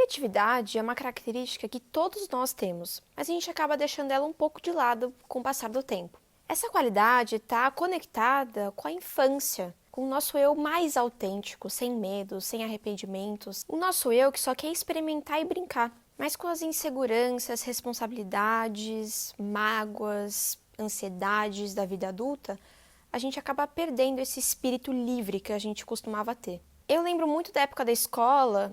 criatividade é uma característica que todos nós temos, mas a gente acaba deixando ela um pouco de lado com o passar do tempo. Essa qualidade está conectada com a infância, com o nosso eu mais autêntico, sem medo, sem arrependimentos, o nosso eu que só quer experimentar e brincar. Mas com as inseguranças, responsabilidades, mágoas, ansiedades da vida adulta, a gente acaba perdendo esse espírito livre que a gente costumava ter. Eu lembro muito da época da escola,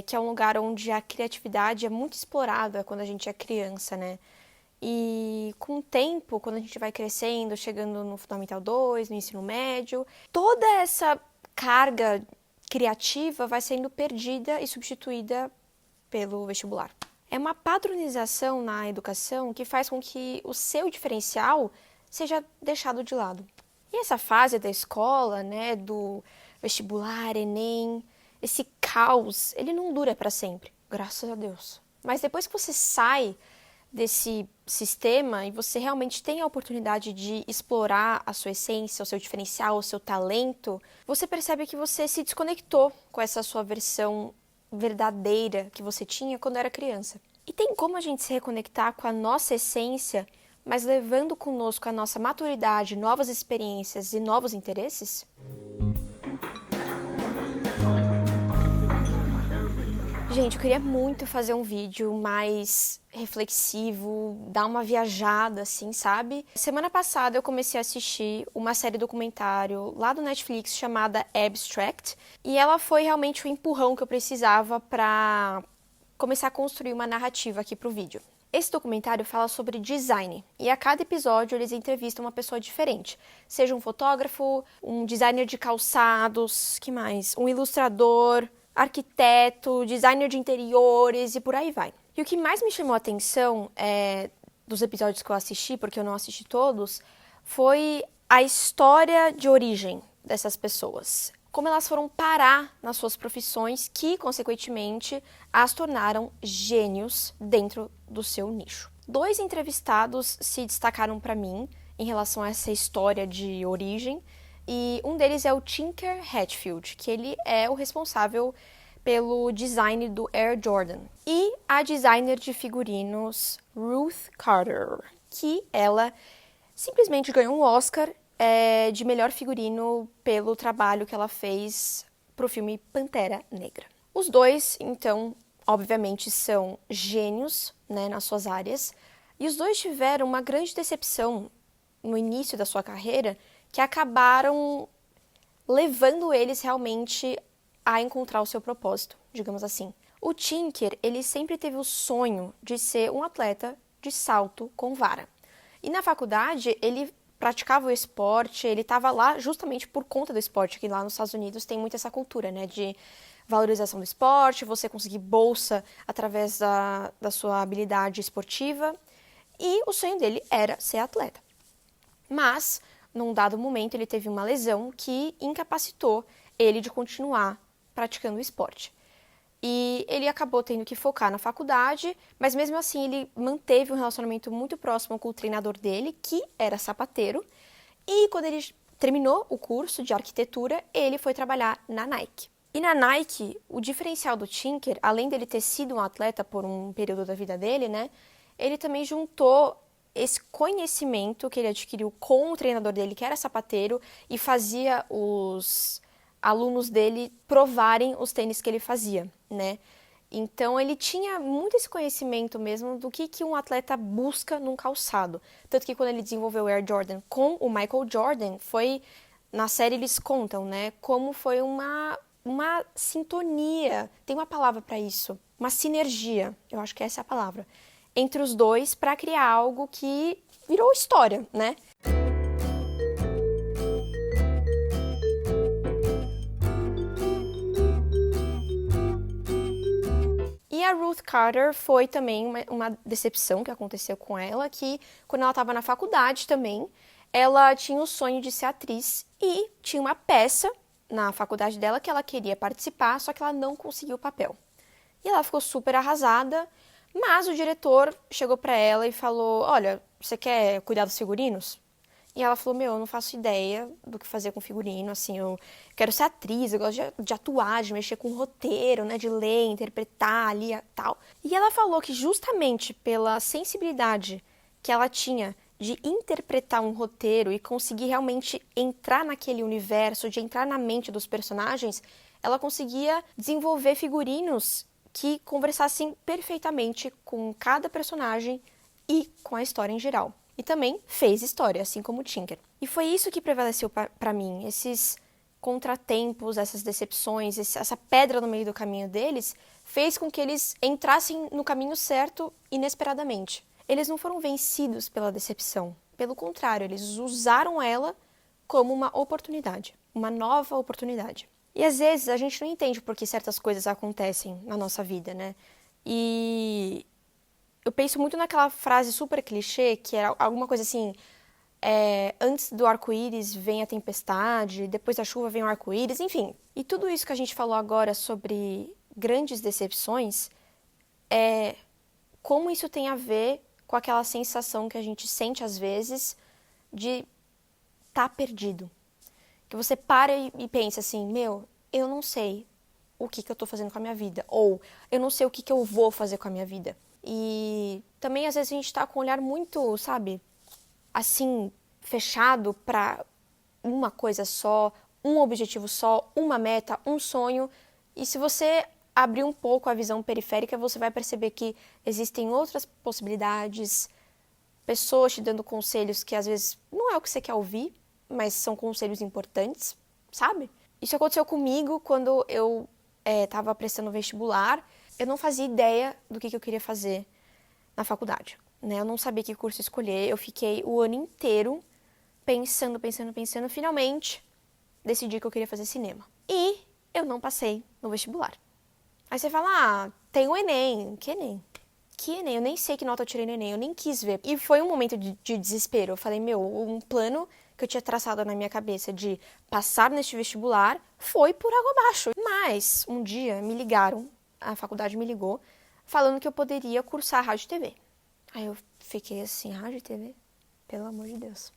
que é um lugar onde a criatividade é muito explorada quando a gente é criança, né? E com o tempo, quando a gente vai crescendo, chegando no Fundamental 2, no ensino médio, toda essa carga criativa vai sendo perdida e substituída pelo vestibular. É uma padronização na educação que faz com que o seu diferencial seja deixado de lado. E essa fase da escola, né, do vestibular, Enem, esse caos, ele não dura para sempre, graças a Deus. Mas depois que você sai desse sistema e você realmente tem a oportunidade de explorar a sua essência, o seu diferencial, o seu talento, você percebe que você se desconectou com essa sua versão verdadeira que você tinha quando era criança. E tem como a gente se reconectar com a nossa essência, mas levando conosco a nossa maturidade, novas experiências e novos interesses? Gente, eu queria muito fazer um vídeo mais reflexivo, dar uma viajada, assim, sabe? Semana passada eu comecei a assistir uma série documentário lá do Netflix chamada Abstract, e ela foi realmente o empurrão que eu precisava para começar a construir uma narrativa aqui pro vídeo. Esse documentário fala sobre design, e a cada episódio eles entrevistam uma pessoa diferente. Seja um fotógrafo, um designer de calçados, que mais? Um ilustrador, arquiteto, designer de interiores e por aí vai. E o que mais me chamou a atenção dos episódios que eu assisti, porque eu não assisti todos, foi a história de origem dessas pessoas. Como elas foram parar nas suas profissões que, consequentemente, as tornaram gênios dentro do seu nicho. 2 entrevistados se destacaram para mim em relação a essa história de origem, e um deles é o Tinker Hatfield, que ele é o responsável pelo design do Air Jordan. E a designer de figurinos Ruth Carter, que ela simplesmente ganhou um Oscar de melhor figurino pelo trabalho que ela fez para o filme Pantera Negra. Os dois, então, obviamente, são gênios, né, nas suas áreas, e os dois tiveram uma grande decepção no início da sua carreira, que acabaram levando eles realmente a encontrar o seu propósito, digamos assim. O Tinker, ele sempre teve o sonho de ser um atleta de salto com vara. E na faculdade, ele praticava o esporte, ele estava lá justamente por conta do esporte, que lá nos Estados Unidos tem muito essa cultura, né, de valorização do esporte, você conseguir bolsa através da sua habilidade esportiva, e o sonho dele era ser atleta. Mas, num dado momento, ele teve uma lesão que incapacitou ele de continuar praticando o esporte. E ele acabou tendo que focar na faculdade, mas mesmo assim ele manteve um relacionamento muito próximo com o treinador dele, que era sapateiro. E quando ele terminou o curso de arquitetura, ele foi trabalhar na Nike. E na Nike, o diferencial do Tinker, além dele ter sido um atleta por um período da vida dele, né, ele também juntou esse conhecimento que ele adquiriu com o treinador dele, que era sapateiro, e fazia os alunos dele provarem os tênis que ele fazia, né? Então, ele tinha muito esse conhecimento mesmo do que um atleta busca num calçado. Tanto que quando ele desenvolveu o Air Jordan com o Michael Jordan, na série eles contam, né, como foi uma sintonia, tem uma palavra para isso, uma sinergia, eu acho que essa é a palavra, entre os dois para criar algo que virou história, né? E a Ruth Carter foi também uma decepção que aconteceu com ela, que quando ela estava na faculdade também, ela tinha o sonho de ser atriz e tinha uma peça na faculdade dela que ela queria participar, só que ela não conseguiu o papel. E ela ficou super arrasada, mas o diretor chegou para ela e falou: olha, você quer cuidar dos figurinos? E ela falou, eu não faço ideia do que fazer com figurino, assim, eu quero ser atriz, eu gosto de atuar, de mexer com roteiro, né, de ler, interpretar ali e tal. E ela falou que justamente pela sensibilidade que ela tinha de interpretar um roteiro e conseguir realmente entrar naquele universo, de entrar na mente dos personagens, ela conseguia desenvolver figurinos que conversassem perfeitamente com cada personagem e com a história em geral. E também fez história, assim como o Tinker. E foi isso que prevaleceu para mim, esses contratempos, essas decepções, essa pedra no meio do caminho deles, fez com que eles entrassem no caminho certo inesperadamente. Eles não foram vencidos pela decepção. Pelo contrário, eles usaram ela como uma oportunidade, uma nova oportunidade. E às vezes a gente não entende por que certas coisas acontecem na nossa vida, né? E eu penso muito naquela frase super clichê, que era alguma coisa assim, antes do arco-íris vem a tempestade, depois da chuva vem o arco-íris, enfim. E tudo isso que a gente falou agora sobre grandes decepções, como isso tem a ver com aquela sensação que a gente sente às vezes de estar perdido. Que você para e pensa assim, eu não sei o que eu estou fazendo com a minha vida, ou eu não sei o que eu vou fazer com a minha vida. E também às vezes a gente está com um olhar muito, sabe, assim, fechado para uma coisa só, um objetivo só, uma meta, um sonho. E se você abrir um pouco a visão periférica, você vai perceber que existem outras possibilidades, pessoas te dando conselhos que às vezes não é o que você quer ouvir, mas são conselhos importantes, sabe? Isso aconteceu comigo quando eu estava prestando vestibular. Eu não fazia ideia do que eu queria fazer na faculdade, né? Eu não sabia que curso escolher. Eu fiquei o ano inteiro pensando. Finalmente, decidi que eu queria fazer cinema. E eu não passei no vestibular. Aí você fala, tem o Enem. Que Enem? Que Enem? Eu nem sei que nota eu tirei no Enem, eu nem quis ver. E foi um momento de desespero. Eu falei, um plano que eu tinha traçado na minha cabeça de passar neste vestibular foi por água abaixo. Mas, um dia, me ligaram, a faculdade me ligou, falando que eu poderia cursar rádio e TV. Aí eu fiquei assim, rádio e TV? Pelo amor de Deus.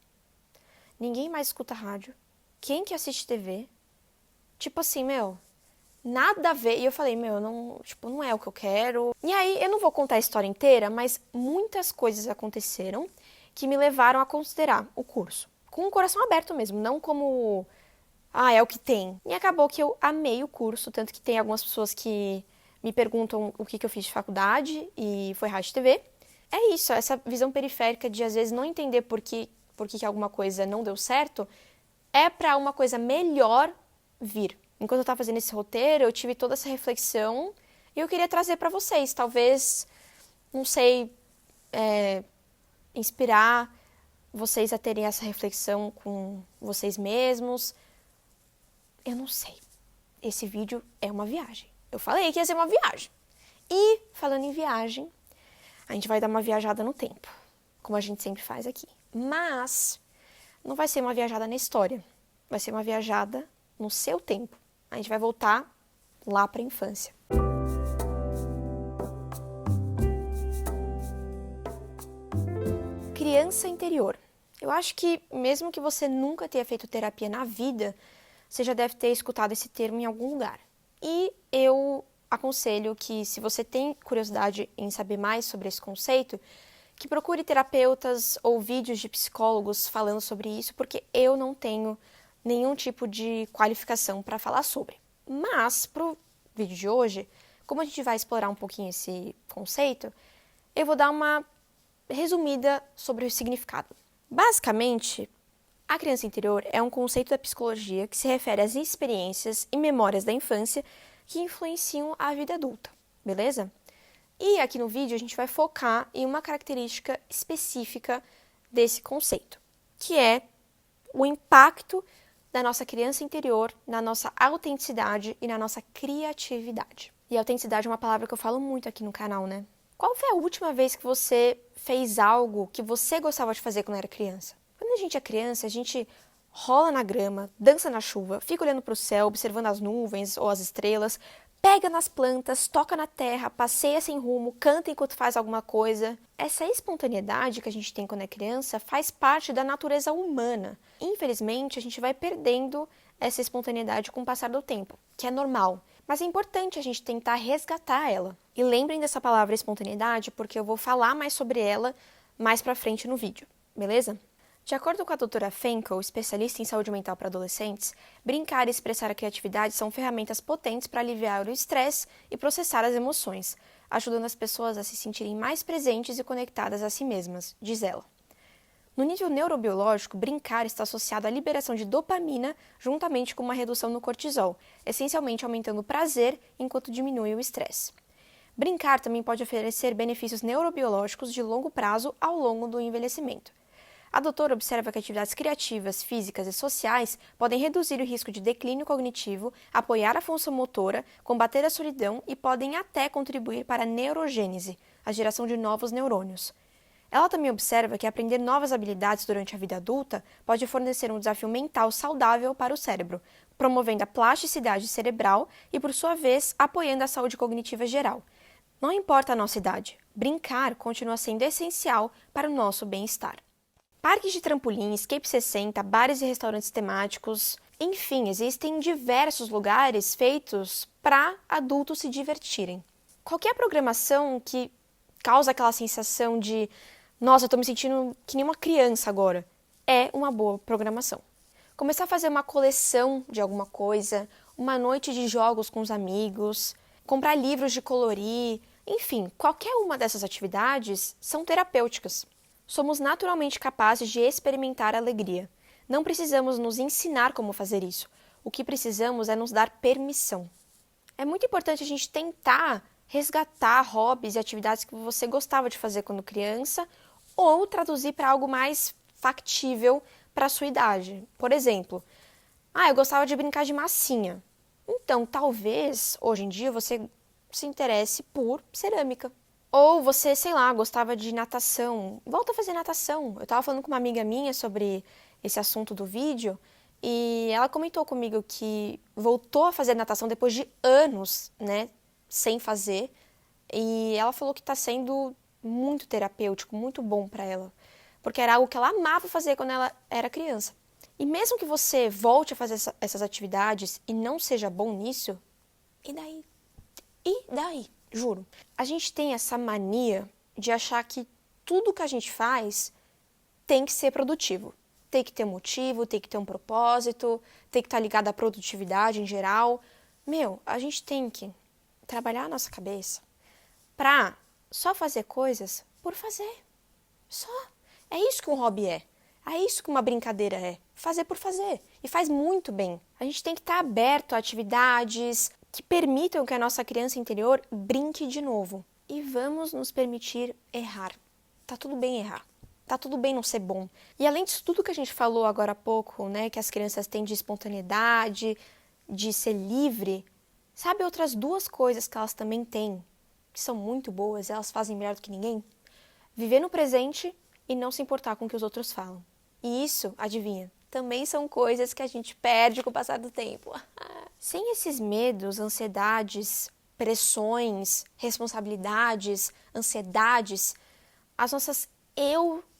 Ninguém mais escuta rádio. Quem que assiste TV? Tipo assim, nada a ver. E eu falei, não é o que eu quero. E aí, eu não vou contar a história inteira, mas muitas coisas aconteceram que me levaram a considerar o curso. Com o coração aberto mesmo, não como, é o que tem. E acabou que eu amei o curso, tanto que tem algumas pessoas que me perguntam o que eu fiz de faculdade, e foi rádio e TV. É isso, essa visão periférica de às vezes não entender por que alguma coisa não deu certo, é para uma coisa melhor vir. Enquanto eu estava fazendo esse roteiro, eu tive toda essa reflexão e eu queria trazer para vocês. Talvez, não sei, inspirar vocês a terem essa reflexão com vocês mesmos. Eu não sei. Esse vídeo é uma viagem. Eu falei que ia ser uma viagem. E, falando em viagem, a gente vai dar uma viajada no tempo, como a gente sempre faz aqui. Mas não vai ser uma viajada na história. Vai ser uma viajada no seu tempo. A gente vai voltar lá para a infância. Criança interior. Eu acho que, mesmo que você nunca tenha feito terapia na vida, você já deve ter escutado esse termo em algum lugar. E eu aconselho que, se você tem curiosidade em saber mais sobre esse conceito, que procure terapeutas ou vídeos de psicólogos falando sobre isso, porque eu não tenho nenhum tipo de qualificação para falar sobre. Mas, para o vídeo de hoje, como a gente vai explorar um pouquinho esse conceito, eu vou dar uma resumida sobre o significado. Basicamente, a criança interior é um conceito da psicologia que se refere às experiências e memórias da infância que influenciam a vida adulta, beleza? E aqui no vídeo a gente vai focar em uma característica específica desse conceito, que é o impacto da nossa criança interior na nossa autenticidade e na nossa criatividade. E autenticidade é uma palavra que eu falo muito aqui no canal, né? Qual foi a última vez que você fez algo que você gostava de fazer quando era criança? Quando a gente é criança, a gente rola na grama, dança na chuva, fica olhando para o céu, observando as nuvens ou as estrelas, Pega nas plantas, toca na terra, passeia sem rumo, canta enquanto faz alguma coisa. Essa espontaneidade que a gente tem quando é criança faz parte da natureza humana. Infelizmente, a gente vai perdendo essa espontaneidade com o passar do tempo, que é normal. Mas é importante a gente tentar resgatar ela. E lembrem dessa palavra espontaneidade, porque eu vou falar mais sobre ela mais pra frente no vídeo, beleza? De acordo com a doutora Fenkel, especialista em saúde mental para adolescentes, brincar e expressar a criatividade são ferramentas potentes para aliviar o estresse e processar as emoções, ajudando as pessoas a se sentirem mais presentes e conectadas a si mesmas, diz ela. No nível neurobiológico, brincar está associado à liberação de dopamina juntamente com uma redução no cortisol, essencialmente aumentando o prazer enquanto diminui o estresse. Brincar também pode oferecer benefícios neurobiológicos de longo prazo ao longo do envelhecimento. A doutora observa que atividades criativas, físicas e sociais podem reduzir o risco de declínio cognitivo, apoiar a função motora, combater a solidão e podem até contribuir para a neurogênese, a geração de novos neurônios. Ela também observa que aprender novas habilidades durante a vida adulta pode fornecer um desafio mental saudável para o cérebro, promovendo a plasticidade cerebral e, por sua vez, apoiando a saúde cognitiva geral. Não importa a nossa idade, brincar continua sendo essencial para o nosso bem-estar. Parques de trampolim, Escape 60, bares e restaurantes temáticos, enfim, existem diversos lugares feitos para adultos se divertirem. Qualquer programação que causa aquela sensação de nossa, eu estou me sentindo que nem uma criança agora, é uma boa programação. Começar a fazer uma coleção de alguma coisa, uma noite de jogos com os amigos, comprar livros de colorir, enfim, qualquer uma dessas atividades são terapêuticas. Somos naturalmente capazes de experimentar a alegria. Não precisamos nos ensinar como fazer isso. O que precisamos é nos dar permissão. É muito importante a gente tentar resgatar hobbies e atividades que você gostava de fazer quando criança ou traduzir para algo mais factível para a sua idade. Por exemplo, eu gostava de brincar de massinha. Então, talvez, hoje em dia, você se interesse por cerâmica. Ou você, sei lá, gostava de natação. Volta a fazer natação. Eu estava falando com uma amiga minha sobre esse assunto do vídeo e ela comentou comigo que voltou a fazer natação depois de anos, né, sem fazer. E ela falou que está sendo muito terapêutico, muito bom para ela. Porque era algo que ela amava fazer quando ela era criança. E mesmo que você volte a fazer essas atividades e não seja bom nisso, e daí? E daí? Juro. A gente tem essa mania de achar que tudo que a gente faz tem que ser produtivo. Tem que ter motivo, tem que ter um propósito, tem que estar ligado à produtividade em geral. A gente tem que trabalhar a nossa cabeça pra só fazer coisas por fazer. Só. É isso que um hobby é. É isso que uma brincadeira é. Fazer por fazer. E faz muito bem. A gente tem que estar aberto a atividades que permitam que a nossa criança interior brinque de novo. E vamos nos permitir errar. Tá tudo bem errar. Tá tudo bem não ser bom. E além disso tudo que a gente falou agora há pouco, né, que as crianças têm de espontaneidade, de ser livre, sabe outras duas coisas que elas também têm, que são muito boas, elas fazem melhor do que ninguém? Viver no presente e não se importar com o que os outros falam. E isso, adivinha, também são coisas que a gente perde com o passar do tempo. Sem esses medos, ansiedades, pressões, responsabilidades, ansiedades, as nossas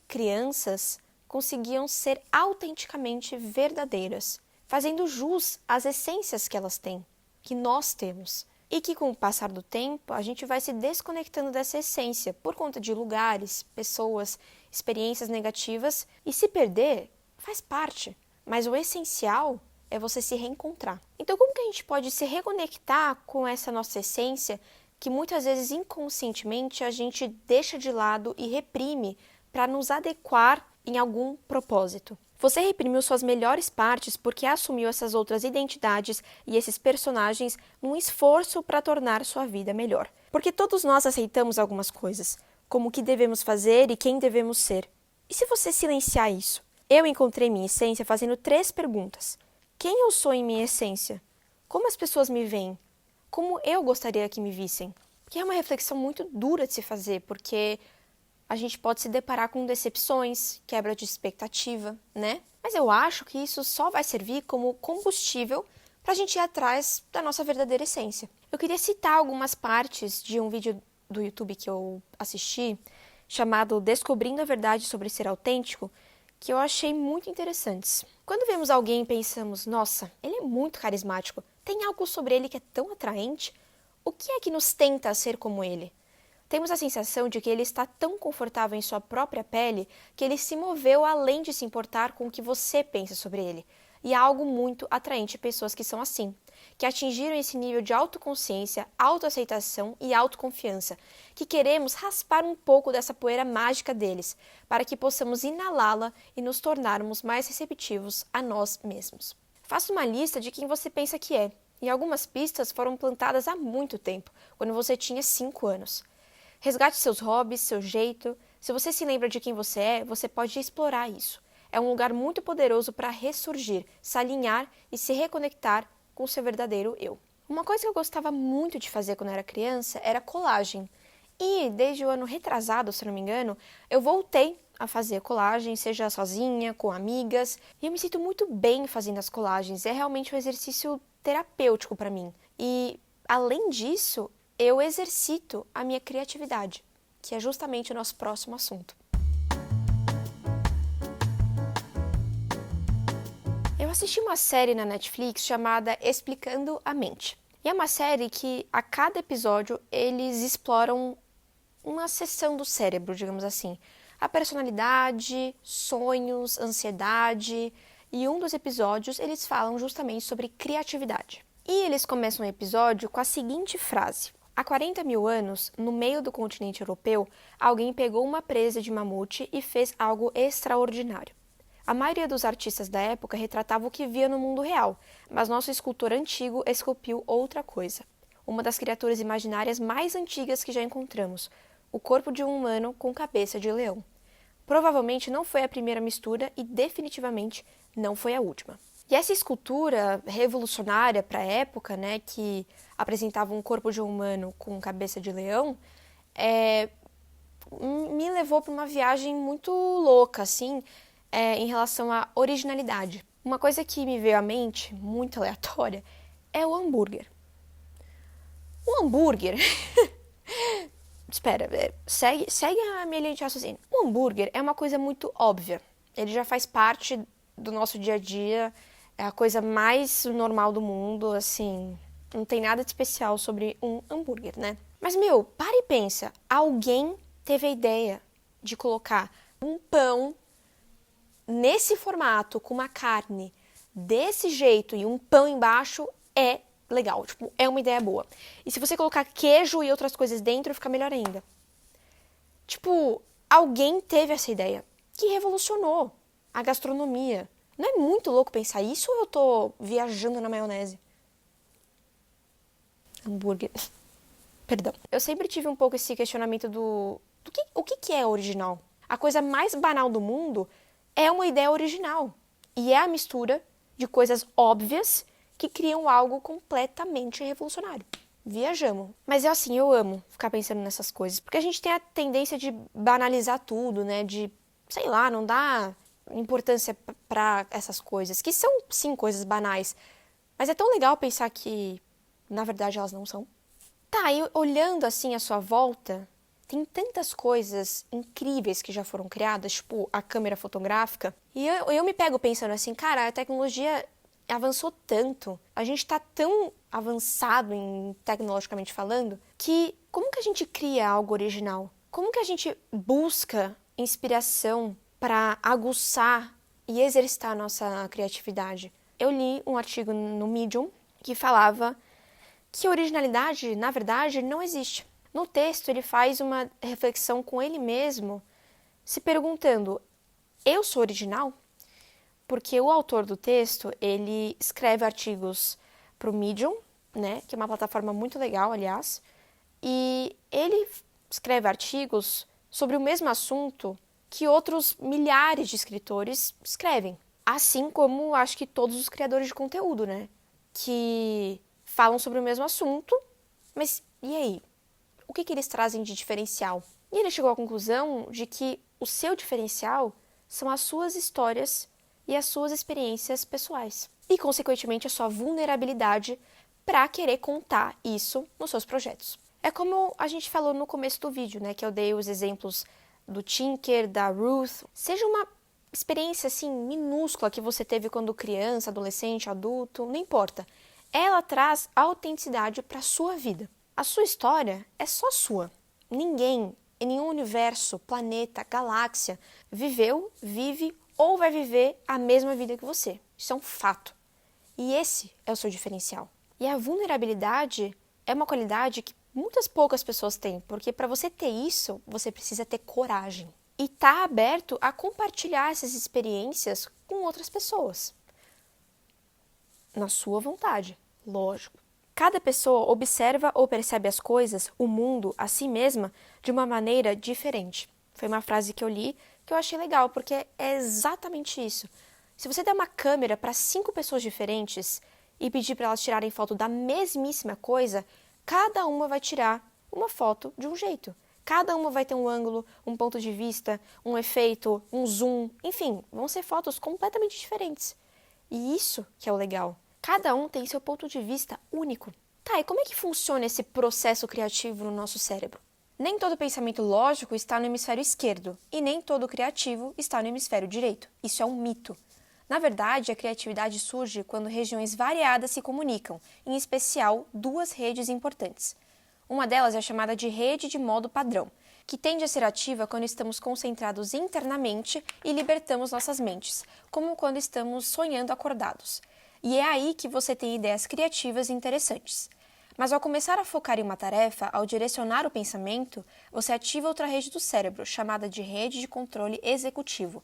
crianças conseguiam ser autenticamente verdadeiras, fazendo jus às essências que elas têm, que nós temos. E que com o passar do tempo, a gente vai se desconectando dessa essência por conta de lugares, pessoas, experiências negativas, e se perder faz parte, mas o essencial é você se reencontrar. Então, como que a gente pode se reconectar com essa nossa essência que muitas vezes inconscientemente a gente deixa de lado e reprime para nos adequar em algum propósito? Você reprimiu suas melhores partes porque assumiu essas outras identidades e esses personagens num esforço para tornar sua vida melhor. Porque todos nós aceitamos algumas coisas, como o que devemos fazer e quem devemos ser. E se você silenciar isso? Eu encontrei minha essência fazendo 3 perguntas. Quem eu sou em minha essência? Como as pessoas me veem? Como eu gostaria que me vissem? Que é uma reflexão muito dura de se fazer, porque a gente pode se deparar com decepções, quebra de expectativa, né? Mas eu acho que isso só vai servir como combustível para a gente ir atrás da nossa verdadeira essência. Eu queria citar algumas partes de um vídeo do YouTube que eu assisti, chamado Descobrindo a Verdade sobre Ser Autêntico, que eu achei muito interessantes. Quando vemos alguém e pensamos, nossa, ele é muito carismático, tem algo sobre ele que é tão atraente, o que é que nos tenta a ser como ele? Temos a sensação de que ele está tão confortável em sua própria pele que ele se moveu além de se importar com o que você pensa sobre ele. E há algo muito atraente em pessoas que são assim, que atingiram esse nível de autoconsciência, autoaceitação e autoconfiança, que queremos raspar um pouco dessa poeira mágica deles, para que possamos inalá-la e nos tornarmos mais receptivos a nós mesmos. Faça uma lista de quem você pensa que é, e algumas pistas foram plantadas há muito tempo, quando você tinha 5 anos. Resgate seus hobbies, seu jeito. Se você se lembra de quem você é, você pode explorar isso. É um lugar muito poderoso para ressurgir, se alinhar e se reconectar com o seu verdadeiro eu. Uma coisa que eu gostava muito de fazer quando eu era criança era colagem. E desde o ano retrasado, se não me engano, eu voltei a fazer colagem, seja sozinha, com amigas. E eu me sinto muito bem fazendo as colagens. É realmente um exercício terapêutico para mim. E, além disso, eu exercito a minha criatividade, que é justamente o nosso próximo assunto. Eu assisti uma série na Netflix chamada Explicando a Mente. E é uma série que, a cada episódio, eles exploram uma seção do cérebro, digamos assim. A personalidade, sonhos, ansiedade. E um dos episódios, eles falam justamente sobre criatividade. E eles começam o episódio com a seguinte frase: há 40 mil anos, no meio do continente europeu, alguém pegou uma presa de mamute e fez algo extraordinário. A maioria dos artistas da época retratava o que via no mundo real, mas nosso escultor antigo esculpiu outra coisa. Uma das criaturas imaginárias mais antigas que já encontramos, o corpo de um humano com cabeça de leão. Provavelmente não foi a primeira mistura e definitivamente não foi a última. E essa escultura revolucionária para a época, né, que apresentava um corpo de um humano com cabeça de leão, me levou para uma viagem muito louca, assim, em relação à originalidade. Uma coisa que me veio à mente, muito aleatória, é o hambúrguer. O hambúrguer... Espera, segue a minha linha de raciocínio. O hambúrguer é uma coisa muito óbvia. Ele já faz parte do nosso dia a dia, é a coisa mais normal do mundo, assim... Não tem nada de especial sobre um hambúrguer, né? Mas, para e pensa. Alguém teve a ideia de colocar um pão nesse formato, com uma carne desse jeito e um pão embaixo, é legal. Tipo, é uma ideia boa. E se você colocar queijo e outras coisas dentro, fica melhor ainda. Tipo, alguém teve essa ideia que revolucionou a gastronomia. Não é muito louco pensar isso ou eu tô viajando na maionese? Hambúrguer. Perdão. Eu sempre tive um pouco esse questionamento o que é original? A coisa mais banal do mundo é uma ideia original. E é a mistura de coisas óbvias que criam algo completamente revolucionário. Viajamos. Mas eu amo ficar pensando nessas coisas. Porque a gente tem a tendência de banalizar tudo, né? De, sei lá, não dar importância para essas coisas. Que são, sim, coisas banais. Mas é tão legal pensar que, na verdade, elas não são. Tá, e olhando assim à sua volta, tem tantas coisas incríveis que já foram criadas, tipo a câmera fotográfica. E eu me pego pensando assim, cara, a tecnologia avançou tanto, a gente tá tão avançado tecnologicamente falando, que como que a gente cria algo original? Como que a gente busca inspiração para aguçar e exercitar a nossa criatividade? Eu li um artigo no Medium que falava que originalidade, na verdade, não existe. No texto, ele faz uma reflexão com ele mesmo, se perguntando, eu sou original? Porque o autor do texto, ele escreve artigos para o Medium, né, que é uma plataforma muito legal, aliás, e ele escreve artigos sobre o mesmo assunto que outros milhares de escritores escrevem. Assim como, acho que todos os criadores de conteúdo, né, que falam sobre o mesmo assunto, mas e aí? O que eles trazem de diferencial? E ele chegou à conclusão de que o seu diferencial são as suas histórias e as suas experiências pessoais. e, consequentemente, a sua vulnerabilidade para querer contar isso nos seus projetos. É como a gente falou no começo do vídeo, né, que eu dei os exemplos do Tinker, da Ruth. Seja uma experiência assim minúscula que você teve quando criança, adolescente, adulto, não importa. Ela traz autenticidade para a sua vida. A sua história é só sua. Ninguém em nenhum universo, planeta, galáxia viveu, vive ou vai viver a mesma vida que você. Isso é um fato. E esse é o seu diferencial. E a vulnerabilidade é uma qualidade que muitas poucas pessoas têm, porque para você ter isso, você precisa ter coragem. E estar aberto a compartilhar essas experiências com outras pessoas. Na sua vontade, lógico. Cada pessoa observa ou percebe as coisas, o mundo, a si mesma, de uma maneira diferente. Foi uma frase que eu li que eu achei legal, porque é exatamente isso. Se você der uma câmera para 5 pessoas diferentes e pedir para elas tirarem foto da mesmíssima coisa, cada uma vai tirar uma foto de um jeito. Cada uma vai ter um ângulo, um ponto de vista, um efeito, um zoom, enfim, vão ser fotos completamente diferentes. E isso que é o legal. Cada um tem seu ponto de vista único. Tá, e como é que funciona esse processo criativo no nosso cérebro? Nem todo pensamento lógico está no hemisfério esquerdo e nem todo criativo está no hemisfério direito. Isso é um mito. Na verdade, a criatividade surge quando regiões variadas se comunicam, em especial 2 redes importantes. Uma delas é chamada de rede de modo padrão, que tende a ser ativa quando estamos concentrados internamente e libertamos nossas mentes, como quando estamos sonhando acordados. E é aí que você tem ideias criativas e interessantes. Mas ao começar a focar em uma tarefa, ao direcionar o pensamento, você ativa outra rede do cérebro, chamada de rede de controle executivo.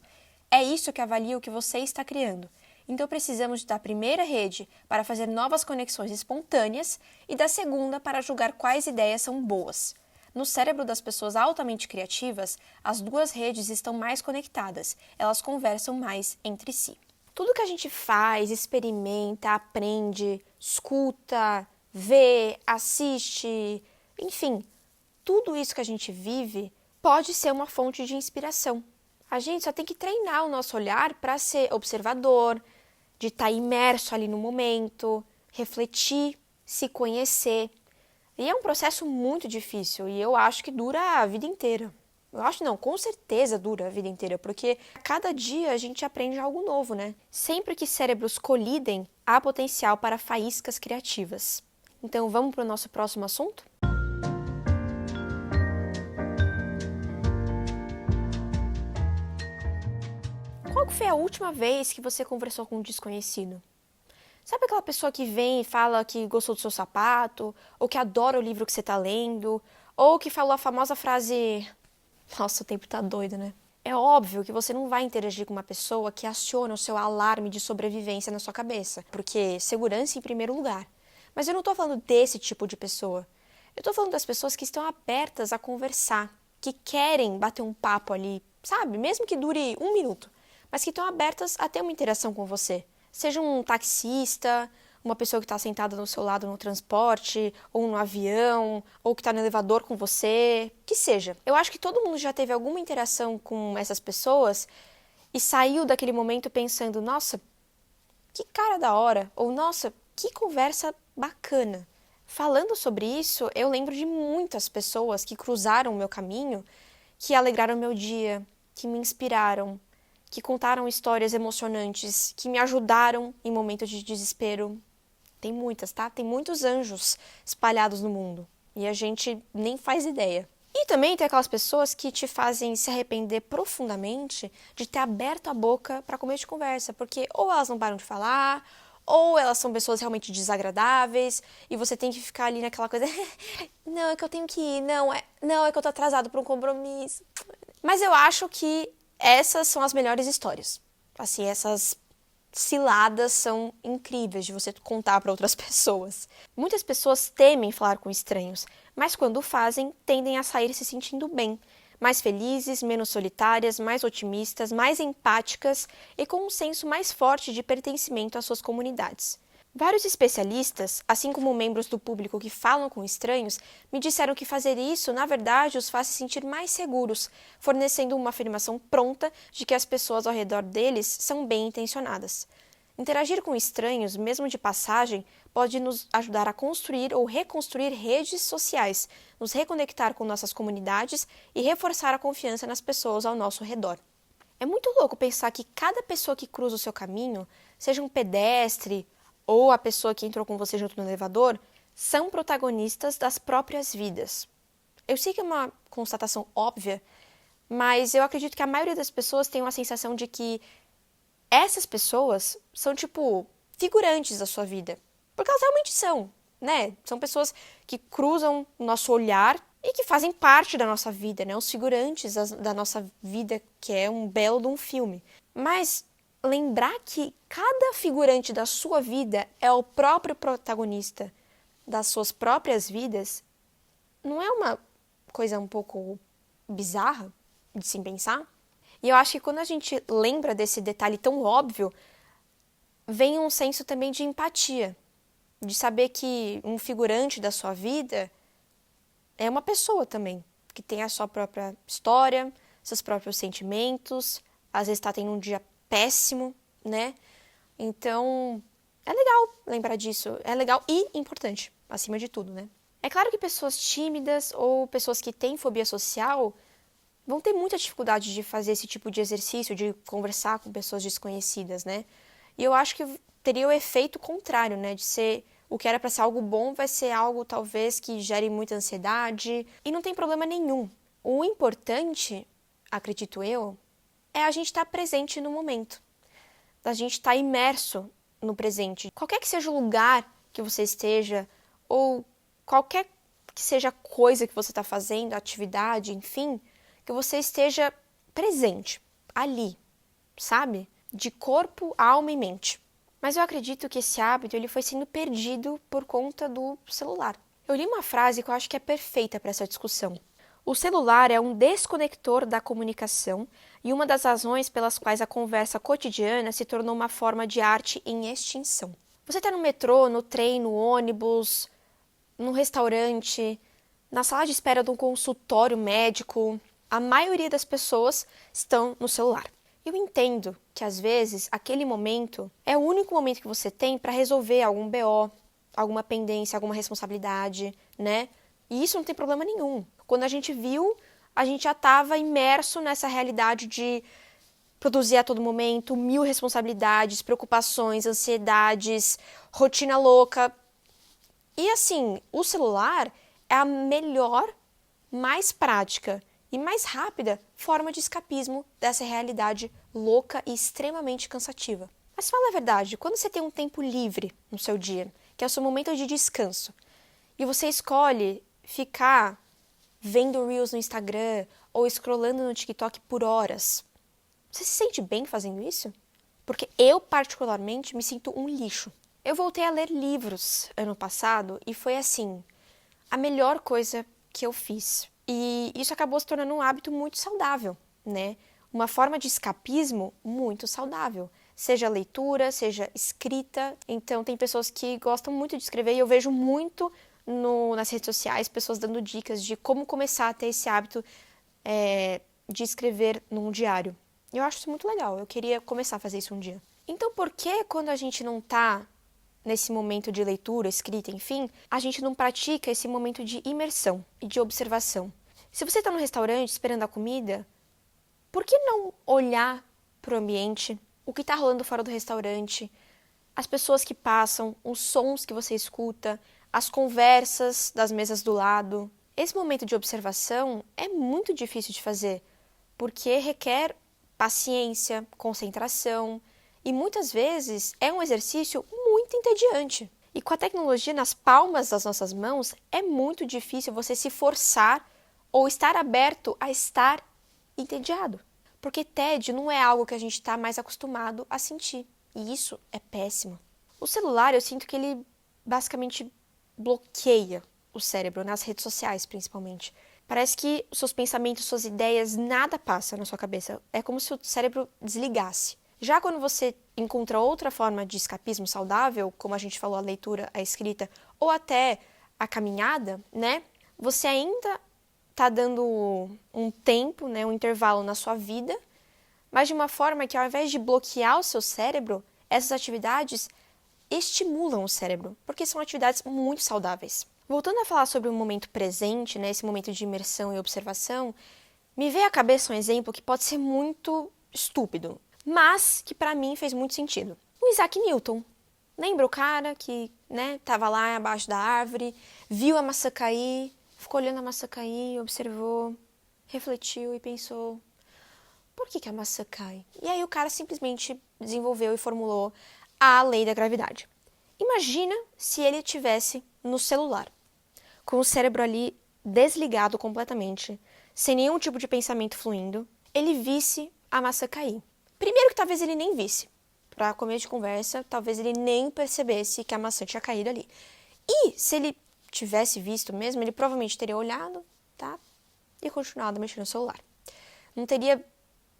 É isso que avalia o que você está criando. Então precisamos da primeira rede para fazer novas conexões espontâneas e da segunda para julgar quais ideias são boas. No cérebro das pessoas altamente criativas, as 2 redes estão mais conectadas, elas conversam mais entre si. Tudo que a gente faz, experimenta, aprende, escuta, vê, assiste, enfim, tudo isso que a gente vive pode ser uma fonte de inspiração. A gente só tem que treinar o nosso olhar para ser observador, de estar imerso ali no momento, refletir, se conhecer. E é um processo muito difícil e eu acho que dura a vida inteira. Eu acho não, com certeza dura a vida inteira, porque a cada dia a gente aprende algo novo, né? Sempre que cérebros colidem, há potencial para faíscas criativas. Então vamos para o nosso próximo assunto? Qual foi a última vez que você conversou com um desconhecido? Sabe aquela pessoa que vem e fala que gostou do seu sapato, ou que adora o livro que você está lendo, ou que falou a famosa frase: "Nossa, o tempo tá doido, né?" É óbvio que você não vai interagir com uma pessoa que aciona o seu alarme de sobrevivência na sua cabeça, porque segurança em primeiro lugar. Mas eu não estou falando desse tipo de pessoa. Eu estou falando das pessoas que estão abertas a conversar, que querem bater um papo ali, sabe? Mesmo que dure 1 minuto, mas que estão abertas a ter uma interação com você. Seja um taxista, uma pessoa que está sentada no seu lado no transporte, ou no avião, ou que está no elevador com você, que seja. Eu acho que todo mundo já teve alguma interação com essas pessoas e saiu daquele momento pensando: nossa, que cara da hora, ou nossa, que conversa bacana. Falando sobre isso, eu lembro de muitas pessoas que cruzaram o meu caminho, que alegraram meu dia, que me inspiraram, que contaram histórias emocionantes, que me ajudaram em momentos de desespero. Tem muitas, tá? Tem muitos anjos espalhados no mundo e a gente nem faz ideia. E também tem aquelas pessoas que te fazem se arrepender profundamente de ter aberto a boca para começo de conversa, porque ou elas não param de falar, ou elas são pessoas realmente desagradáveis e você tem que ficar ali naquela coisa: não, é que eu tenho que ir, não, é que eu tô atrasado para um compromisso. Mas eu acho que essas são as melhores histórias. Assim, essas ciladas são incríveis de você contar para outras pessoas. Muitas pessoas temem falar com estranhos, mas quando o fazem, tendem a sair se sentindo bem, mais felizes, menos solitárias, mais otimistas, mais empáticas e com um senso mais forte de pertencimento às suas comunidades. Vários especialistas, assim como membros do público que falam com estranhos, me disseram que fazer isso, na verdade, os faz se sentir mais seguros, fornecendo uma afirmação pronta de que as pessoas ao redor deles são bem intencionadas. Interagir com estranhos, mesmo de passagem, pode nos ajudar a construir ou reconstruir redes sociais, nos reconectar com nossas comunidades e reforçar a confiança nas pessoas ao nosso redor. É muito louco pensar que cada pessoa que cruza o seu caminho, seja um pedestre ou a pessoa que entrou com você junto no elevador, são protagonistas das próprias vidas. Eu sei que é uma constatação óbvia, mas eu acredito que a maioria das pessoas tem uma sensação de que essas pessoas são, tipo, figurantes da sua vida. Porque elas realmente são, né? São pessoas que cruzam o nosso olhar e que fazem parte da nossa vida, né? Os figurantes da nossa vida, que é um belo de um filme. Mas lembrar que cada figurante da sua vida é o próprio protagonista das suas próprias vidas, não é uma coisa um pouco bizarra de se pensar? E eu acho que quando a gente lembra desse detalhe tão óbvio, vem um senso também de empatia, de saber que um figurante da sua vida é uma pessoa também, que tem a sua própria história, seus próprios sentimentos, às vezes está tendo um dia péssimo, né? Então, é legal lembrar disso, é legal e importante, acima de tudo, né? É claro que pessoas tímidas ou pessoas que têm fobia social vão ter muita dificuldade de fazer esse tipo de exercício, de conversar com pessoas desconhecidas, né? E eu acho que teria o efeito contrário, né? De ser o que era para ser algo bom vai ser algo talvez que gere muita ansiedade e não tem problema nenhum. O importante, acredito eu, é a gente estar presente no momento, a gente estar imerso no presente. Qualquer que seja o lugar que você esteja ou qualquer que seja a coisa que você está fazendo, atividade, enfim, que você esteja presente, ali, sabe? De corpo, alma e mente. Mas eu acredito que esse hábito ele foi sendo perdido por conta do celular. Eu li uma frase que eu acho que é perfeita para essa discussão. O celular é um desconector da comunicação e uma das razões pelas quais a conversa cotidiana se tornou uma forma de arte em extinção. Você está no metrô, no trem, no ônibus, no restaurante, na sala de espera de um consultório médico, a maioria das pessoas estão no celular. Eu entendo que, às vezes, aquele momento é o único momento que você tem para resolver algum BO, alguma pendência, alguma responsabilidade, né? E isso não tem problema nenhum. Quando a gente viu, a gente já estava imerso nessa realidade de produzir a todo momento, 1000 responsabilidades, preocupações, ansiedades, rotina louca. E assim, o celular é a melhor, mais prática e mais rápida forma de escapismo dessa realidade louca e extremamente cansativa. Mas fala a verdade, quando você tem um tempo livre no seu dia, que é o seu momento de descanso, e você escolhe ficar vendo Reels no Instagram ou scrollando no TikTok por horas, você se sente bem fazendo isso? Porque eu, particularmente, me sinto um lixo. Eu voltei a ler livros ano passado e foi assim, a melhor coisa que eu fiz. E isso acabou se tornando um hábito muito saudável, né? Uma forma de escapismo muito saudável. Seja leitura, seja escrita. Então, tem pessoas que gostam muito de escrever e eu vejo muito nas redes sociais pessoas dando dicas de como começar a ter esse hábito de escrever num diário. Eu acho isso muito legal. Eu queria começar a fazer isso um dia. Então, por que quando a gente não está nesse momento de leitura, escrita, enfim, a gente não pratica esse momento de imersão e de observação? Se você está no restaurante esperando a comida, por que não olhar para o ambiente, o que está rolando fora do restaurante, as pessoas que passam, os sons que você escuta, as conversas das mesas do lado? Esse momento de observação é muito difícil de fazer, porque requer paciência, concentração, e muitas vezes é um exercício muito entediante. E com a tecnologia nas palmas das nossas mãos, é muito difícil você se forçar ou estar aberto a estar entediado. Porque tédio não é algo que a gente está mais acostumado a sentir. E isso é péssimo. O celular, eu sinto que ele basicamente bloqueia o cérebro, nas redes sociais principalmente. Parece que os seus pensamentos, suas ideias, nada passa na sua cabeça. É como se o cérebro desligasse. Já quando você encontra outra forma de escapismo saudável, como a gente falou, a leitura, a escrita, ou até a caminhada, né? Você ainda está dando um tempo, né, um intervalo na sua vida, mas de uma forma que ao invés de bloquear o seu cérebro, essas atividades estimulam o cérebro, porque são atividades muito saudáveis. Voltando a falar sobre o momento presente, né, esse momento de imersão e observação, me veio à cabeça um exemplo que pode ser muito estúpido, mas que para mim fez muito sentido. O Isaac Newton. Lembra o cara que, né, tava lá abaixo da árvore, viu a maçã cair, ficou olhando a maçã cair, observou, refletiu e pensou: por que a maçã cai? E aí o cara simplesmente desenvolveu e formulou a lei da gravidade. Imagina se ele tivesse no celular, com o cérebro ali desligado completamente, sem nenhum tipo de pensamento fluindo, ele visse a maçã cair. Primeiro que talvez ele nem visse. Para começo de conversa, talvez ele nem percebesse que a maçã tinha caído ali. E se ele tivesse visto mesmo, ele provavelmente teria olhado, tá? E continuado mexendo no celular. Não teria,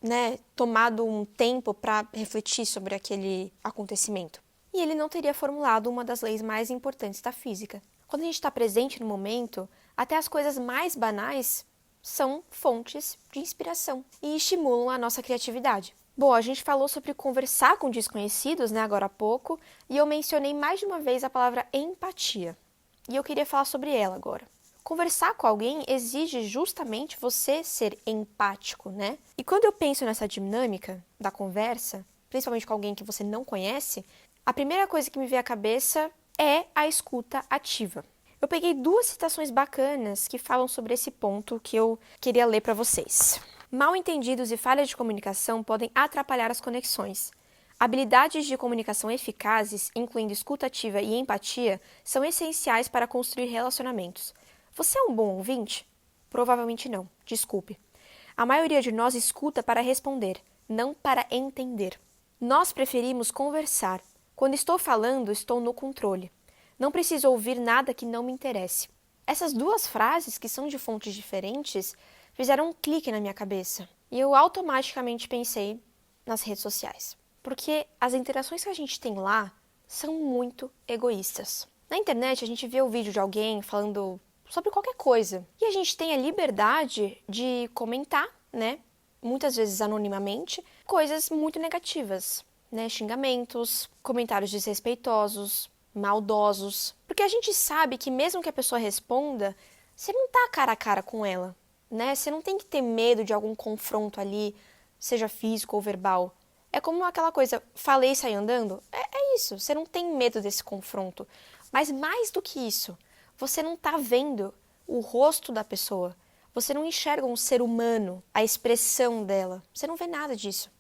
né, tomado um tempo para refletir sobre aquele acontecimento. E ele não teria formulado uma das leis mais importantes da física. Quando a gente está presente no momento, até as coisas mais banais são fontes de inspiração e estimulam a nossa criatividade. Bom, a gente falou sobre conversar com desconhecidos, né, agora há pouco, e eu mencionei mais de uma vez a palavra empatia. E eu queria falar sobre ela agora. Conversar com alguém exige justamente você ser empático, né? E quando eu penso nessa dinâmica da conversa, principalmente com alguém que você não conhece, a primeira coisa que me vem à cabeça é a escuta ativa. Eu peguei 2 citações bacanas que falam sobre esse ponto que eu queria ler para vocês. Mal-entendidos e falhas de comunicação podem atrapalhar as conexões. Habilidades de comunicação eficazes, incluindo escuta ativa e empatia, são essenciais para construir relacionamentos. Você é um bom ouvinte? Provavelmente não, desculpe. A maioria de nós escuta para responder, não para entender. Nós preferimos conversar. Quando estou falando, estou no controle. Não preciso ouvir nada que não me interesse. Essas 2 frases, que são de fontes diferentes, fizeram um clique na minha cabeça. E eu automaticamente pensei nas redes sociais. Porque as interações que a gente tem lá são muito egoístas. Na internet, a gente vê o vídeo de alguém falando sobre qualquer coisa. E a gente tem a liberdade de comentar, né? Muitas vezes anonimamente, coisas muito negativas, né? Xingamentos, comentários desrespeitosos, maldosos. Porque a gente sabe que mesmo que a pessoa responda, você não tá cara a cara com ela, né? Você não tem que ter medo de algum confronto ali, seja físico ou verbal. É como aquela coisa, falei e saí andando. É isso, você não tem medo desse confronto. Mas mais do que isso, você não tá vendo o rosto da pessoa. Você não enxerga um ser humano, a expressão dela. Você não vê nada disso.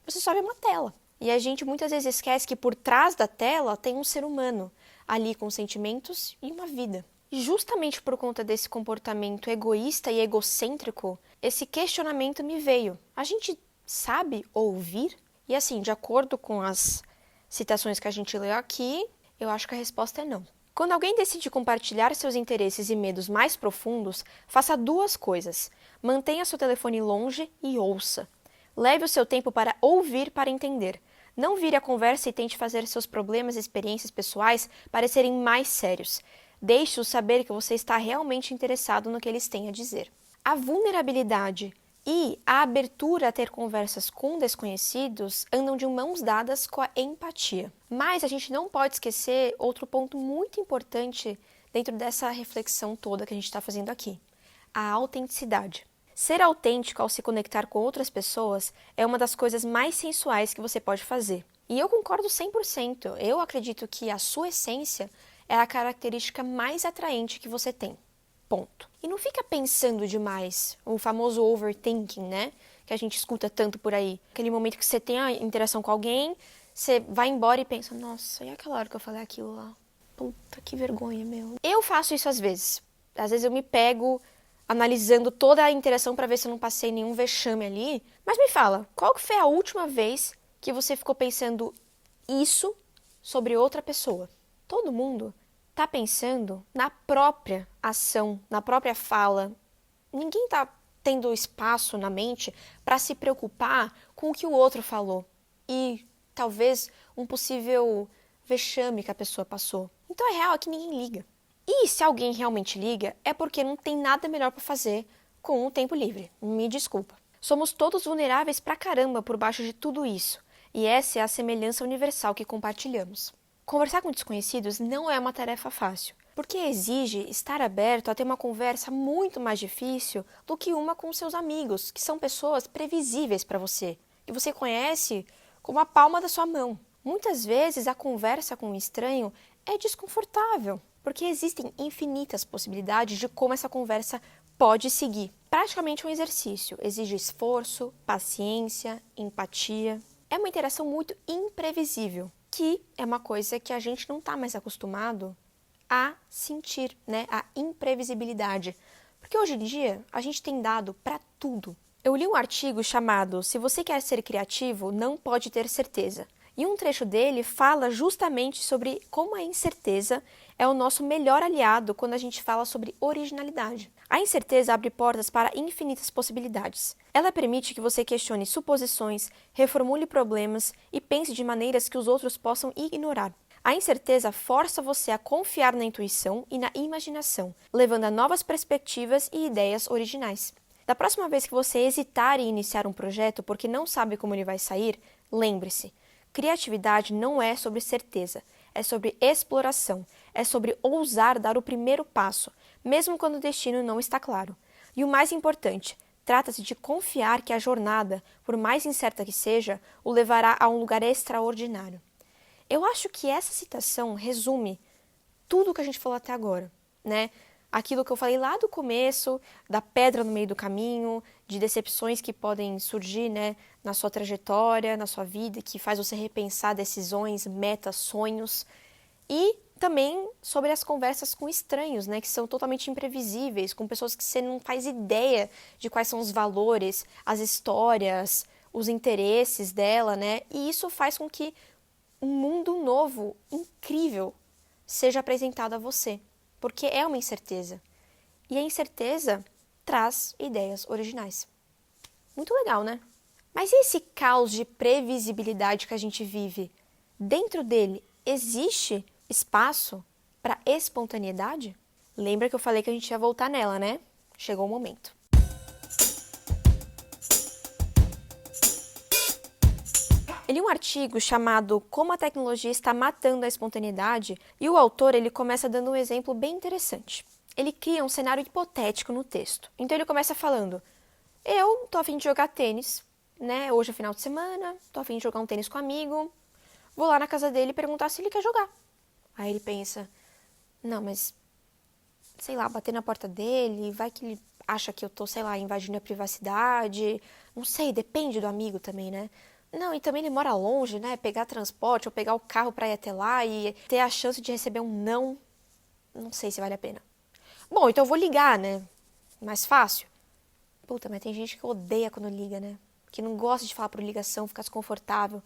Você só vê uma tela. E a gente muitas vezes esquece que por trás da tela tem um ser humano, ali com sentimentos e uma vida. E justamente por conta desse comportamento egoísta e egocêntrico, esse questionamento me veio. A gente sabe ouvir? E assim, de acordo com as citações que a gente leu aqui, eu acho que a resposta é não. Quando alguém decide compartilhar seus interesses e medos mais profundos, faça 2 coisas. Mantenha seu telefone longe e ouça. Leve o seu tempo para ouvir para entender. Não vire a conversa e tente fazer seus problemas e experiências pessoais parecerem mais sérios. Deixe-os saber que você está realmente interessado no que eles têm a dizer. A vulnerabilidade e a abertura a ter conversas com desconhecidos andam de mãos dadas com a empatia. Mas a gente não pode esquecer outro ponto muito importante dentro dessa reflexão toda que a gente está fazendo aqui: a autenticidade. Ser autêntico ao se conectar com outras pessoas é uma das coisas mais sensuais que você pode fazer. E eu concordo 100%. Eu acredito que a sua essência é a característica mais atraente que você tem. Ponto. E não fica pensando demais, o famoso overthinking, né? Que a gente escuta tanto por aí. Aquele momento que você tem a interação com alguém, você vai embora e pensa: nossa, e aquela hora que eu falei aquilo lá? Puta, que vergonha, meu. Eu faço isso às vezes. Às vezes eu me pego analisando toda a interação para ver se eu não passei nenhum vexame ali. Mas me fala, qual que foi a última vez que você ficou pensando isso sobre outra pessoa? Todo mundo tá pensando na própria ação, na própria fala. Ninguém tá tendo espaço na mente para se preocupar com o que o outro falou e talvez um possível vexame que a pessoa passou. Então é real que ninguém liga. E se alguém realmente liga, é porque não tem nada melhor para fazer com o tempo livre. Me desculpa. Somos todos vulneráveis pra caramba por baixo de tudo isso. E essa é a semelhança universal que compartilhamos. Conversar com desconhecidos não é uma tarefa fácil, porque exige estar aberto a ter uma conversa muito mais difícil do que uma com seus amigos, que são pessoas previsíveis para você, que você conhece como a palma da sua mão. Muitas vezes a conversa com um estranho é desconfortável, porque existem infinitas possibilidades de como essa conversa pode seguir. Praticamente um exercício, exige esforço, paciência, empatia. É uma interação muito imprevisível, que é uma coisa que a gente não está mais acostumado a sentir, né? A imprevisibilidade. Porque hoje em dia a gente tem dado para tudo. Eu li um artigo chamado "Se você quer ser criativo, não pode ter certeza". E um trecho dele fala justamente sobre como a incerteza é o nosso melhor aliado quando a gente fala sobre originalidade. A incerteza abre portas para infinitas possibilidades. Ela permite que você questione suposições, reformule problemas e pense de maneiras que os outros possam ignorar. A incerteza força você a confiar na intuição e na imaginação, levando a novas perspectivas e ideias originais. Da próxima vez que você hesitar em iniciar um projeto porque não sabe como ele vai sair, lembre-se: criatividade não é sobre certeza, é sobre exploração, é sobre ousar dar o primeiro passo, mesmo quando o destino não está claro. E o mais importante, trata-se de confiar que a jornada, por mais incerta que seja, o levará a um lugar extraordinário. Eu acho que essa citação resume tudo o que a gente falou até agora, né? Aquilo que eu falei lá do começo, da pedra no meio do caminho, de decepções que podem surgir, né, na sua trajetória, na sua vida, que faz você repensar decisões, metas, sonhos. E também sobre as conversas com estranhos, né, que são totalmente imprevisíveis, com pessoas que você não faz ideia de quais são os valores, as histórias, os interesses dela, né? E isso faz com que um mundo novo, incrível, seja apresentado a você, porque é uma incerteza. E a incerteza traz ideias originais. Muito legal, né? Mas e esse caos de previsibilidade que a gente vive? Dentro dele, existe espaço para espontaneidade? Lembra que eu falei que a gente ia voltar nela, né? Chegou o momento. Eu li um artigo chamado "Como a tecnologia está matando a espontaneidade", e o autor ele começa dando um exemplo bem interessante. Ele cria um cenário hipotético no texto. Então ele começa falando: eu tô a fim de jogar tênis, né? Hoje é final de semana, tô a fim de jogar um tênis com um amigo. Vou lá na casa dele e perguntar se ele quer jogar. Aí ele pensa: não, mas sei lá, bater na porta dele, vai que ele acha que eu tô, sei lá, invadindo a privacidade. Não sei, depende do amigo também, né? Não, e também ele mora longe, né? Pegar transporte ou pegar o carro pra ir até lá e ter a chance de receber um não, não sei se vale a pena. Bom, então eu vou ligar, né? Mais fácil. Puta, mas tem gente que odeia quando liga, né? Que não gosta de falar por ligação, fica desconfortável.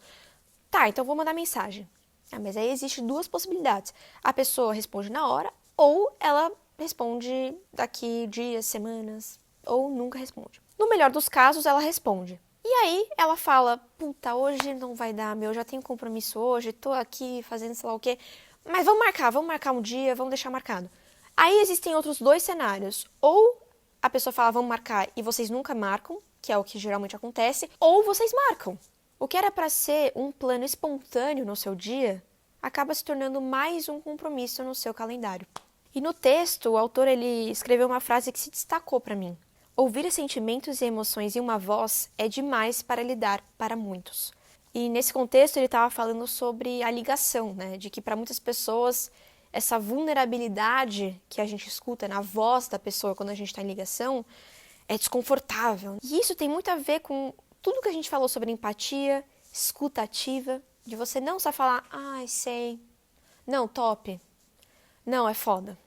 Tá, então eu vou mandar mensagem. Ah, mas aí existem duas possibilidades. A pessoa responde na hora, ou ela responde daqui dias, semanas, ou nunca responde. No melhor dos casos, ela responde. E aí ela fala: puta, hoje não vai dar, meu, já tenho compromisso hoje, tô aqui fazendo sei lá o quê. Mas vamos marcar um dia, vamos deixar marcado. Aí existem outros dois cenários. Ou a pessoa fala: vamos marcar, e vocês nunca marcam, que é o que geralmente acontece, ou vocês marcam. O que era para ser um plano espontâneo no seu dia, acaba se tornando mais um compromisso no seu calendário. E no texto, o autor ele escreveu uma frase que se destacou para mim. Ouvir sentimentos e emoções em uma voz é demais para lidar para muitos. E nesse contexto ele estava falando sobre a ligação, né? De que para muitas pessoas essa vulnerabilidade que a gente escuta na voz da pessoa quando a gente está em ligação é desconfortável. E isso tem muito a ver com tudo que a gente falou sobre empatia, escuta ativa, de você não só falar: ai, sei, não, top, não, é foda.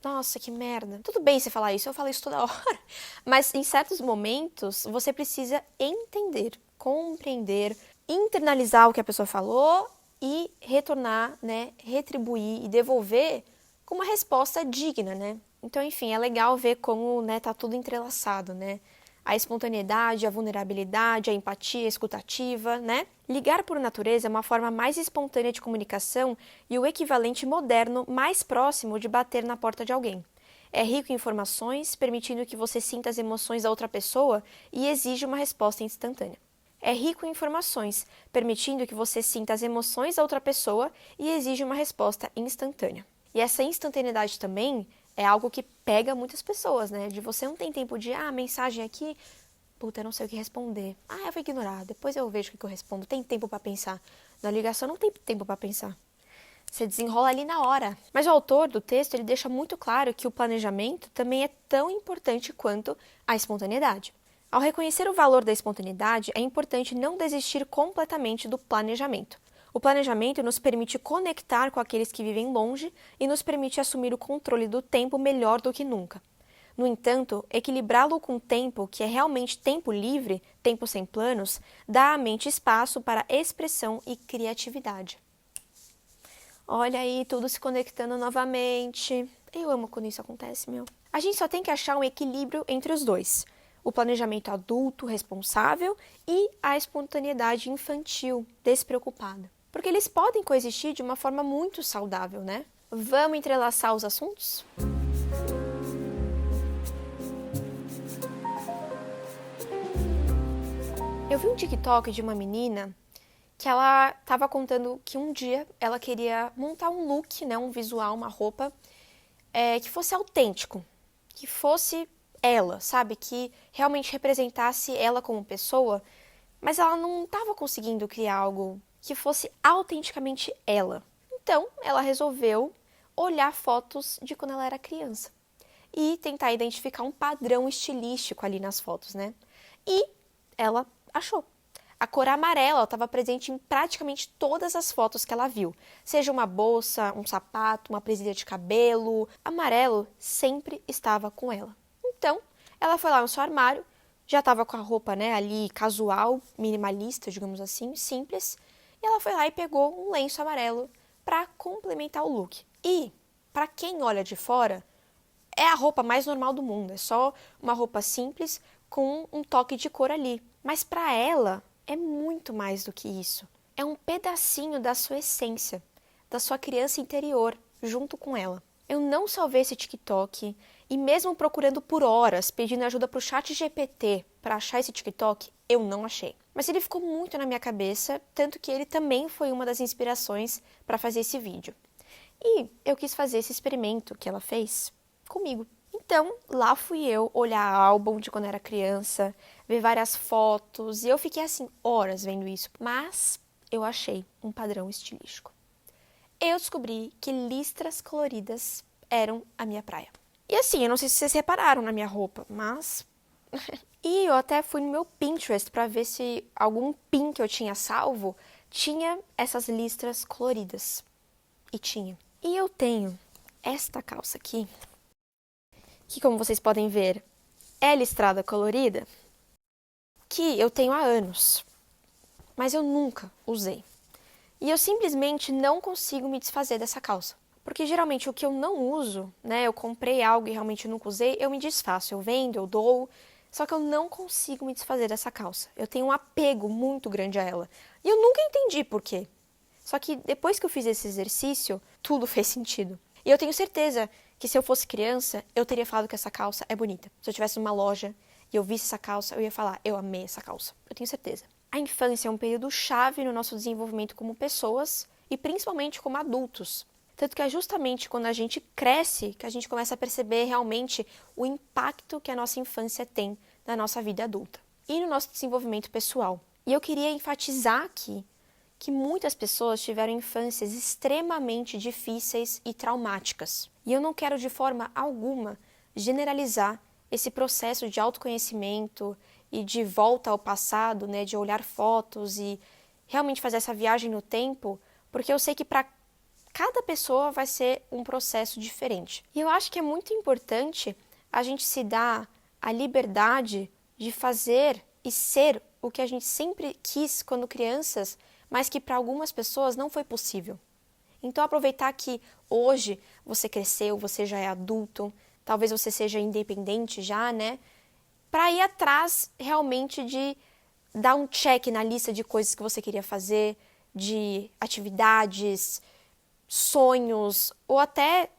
Nossa, que merda. Tudo bem você falar isso, eu falo isso toda hora. Mas em certos momentos, você precisa entender, compreender, internalizar o que a pessoa falou e retornar, né, retribuir e devolver com uma resposta digna, né? Então, enfim, é legal ver como, né, tá tudo entrelaçado, né? A espontaneidade, a vulnerabilidade, a empatia, a escutativa, né? Ligar por natureza é uma forma mais espontânea de comunicação e o equivalente moderno mais próximo de bater na porta de alguém. É rico em informações, permitindo que você sinta as emoções da outra pessoa e exige uma resposta instantânea. é rico em informações, permitindo que você sinta as emoções da outra pessoa e exige uma resposta instantânea. E essa instantaneidade também é algo que pega muitas pessoas, né? De você não tem tempo de, mensagem aqui, puta, eu não sei o que responder. Eu vou ignorar, depois eu vejo o que eu respondo. Tem tempo para pensar. Na ligação não tem tempo para pensar. Você desenrola ali na hora. Mas o autor do texto, ele deixa muito claro que o planejamento também é tão importante quanto a espontaneidade. Ao reconhecer o valor da espontaneidade, é importante não desistir completamente do planejamento. O planejamento nos permite conectar com aqueles que vivem longe e nos permite assumir o controle do tempo melhor do que nunca. No entanto, equilibrá-lo com tempo, que é realmente tempo livre, tempo sem planos, dá à mente espaço para expressão e criatividade. Olha aí, tudo se conectando novamente. Eu amo quando isso acontece, meu. A gente só tem que achar um equilíbrio entre os dois. O planejamento adulto, responsável, e a espontaneidade infantil, despreocupada. Porque eles podem coexistir de uma forma muito saudável, né? Vamos entrelaçar os assuntos? Eu vi um TikTok de uma menina que ela estava contando que um dia ela queria montar um look, né, um visual, uma roupa que fosse autêntico, que fosse ela, sabe? Que realmente representasse ela como pessoa, mas ela não estava conseguindo criar algo que fosse autenticamente ela. Então, ela resolveu olhar fotos de quando ela era criança e tentar identificar um padrão estilístico ali nas fotos, né? E ela achou. A cor amarela estava presente em praticamente todas as fotos que ela viu. Seja uma bolsa, um sapato, uma presilha de cabelo, amarelo sempre estava com ela. Então, ela foi lá no seu armário, já estava com a roupa, né, ali casual, minimalista, digamos assim, simples, e ela foi lá e pegou um lenço amarelo para complementar o look. E, para quem olha de fora, é a roupa mais normal do mundo, é só uma roupa simples com um toque de cor ali. Mas para ela, é muito mais do que isso. É um pedacinho da sua essência, da sua criança interior, junto com ela. Eu não salvei esse TikTok e mesmo procurando por horas, pedindo ajuda para o ChatGPT para achar esse TikTok, eu não achei. Mas ele ficou muito na minha cabeça, tanto que ele também foi uma das inspirações para fazer esse vídeo. E eu quis fazer esse experimento que ela fez comigo. Então, lá fui eu olhar álbum de quando era criança, ver várias fotos, e eu fiquei assim, horas vendo isso. Mas eu achei um padrão estilístico. Eu descobri que listras coloridas eram a minha praia. E assim, eu não sei se vocês repararam na minha roupa, mas... E eu até fui no meu Pinterest para ver se algum pin que eu tinha salvo tinha essas listras coloridas. E tinha. E eu tenho esta calça aqui, que como vocês podem ver, é listrada colorida, que eu tenho há anos, mas eu nunca usei. E eu simplesmente não consigo me desfazer dessa calça. Porque geralmente o que eu não uso, né, eu comprei algo e realmente nunca usei, eu me desfaço, eu vendo, eu dou, só que eu não consigo me desfazer dessa calça. Eu tenho um apego muito grande a ela. E eu nunca entendi por quê. Só que depois que eu fiz esse exercício, tudo fez sentido. E eu tenho certeza que se eu fosse criança, eu teria falado que essa calça é bonita. Se eu estivesse numa loja e eu visse essa calça, eu ia falar, eu amei essa calça. Eu tenho certeza. A infância é um período chave no nosso desenvolvimento como pessoas e principalmente como adultos. Tanto que é justamente quando a gente cresce que a gente começa a perceber realmente o impacto que a nossa infância tem na nossa vida adulta e no nosso desenvolvimento pessoal. E eu queria enfatizar aqui que muitas pessoas tiveram infâncias extremamente difíceis e traumáticas. E eu não quero de forma alguma generalizar esse processo de autoconhecimento e de volta ao passado, né, de olhar fotos e realmente fazer essa viagem no tempo, porque eu sei que para cada pessoa vai ser um processo diferente. E eu acho que é muito importante a gente se dar a liberdade de fazer e ser o que a gente sempre quis quando crianças, mas que para algumas pessoas não foi possível. Então aproveitar que hoje você cresceu, você já é adulto, talvez você seja independente já, né? Para ir atrás realmente de dar um check na lista de coisas que você queria fazer, de atividades, sonhos, ou até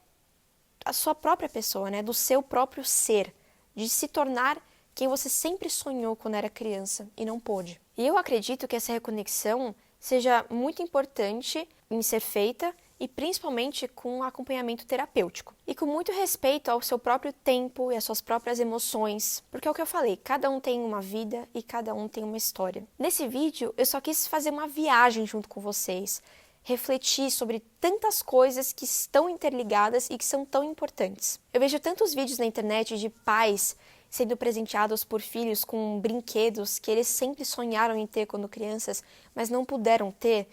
a sua própria pessoa, né? Do seu próprio ser, de se tornar quem você sempre sonhou quando era criança e não pôde. E eu acredito que essa reconexão seja muito importante em ser feita e principalmente com acompanhamento terapêutico. E com muito respeito ao seu próprio tempo e às suas próprias emoções. Porque é o que eu falei, cada um tem uma vida e cada um tem uma história. Nesse vídeo, eu só quis fazer uma viagem junto com vocês, refletir sobre tantas coisas que estão interligadas e que são tão importantes. Eu vejo tantos vídeos na internet de pais sendo presenteados por filhos com brinquedos que eles sempre sonharam em ter quando crianças, mas não puderam ter.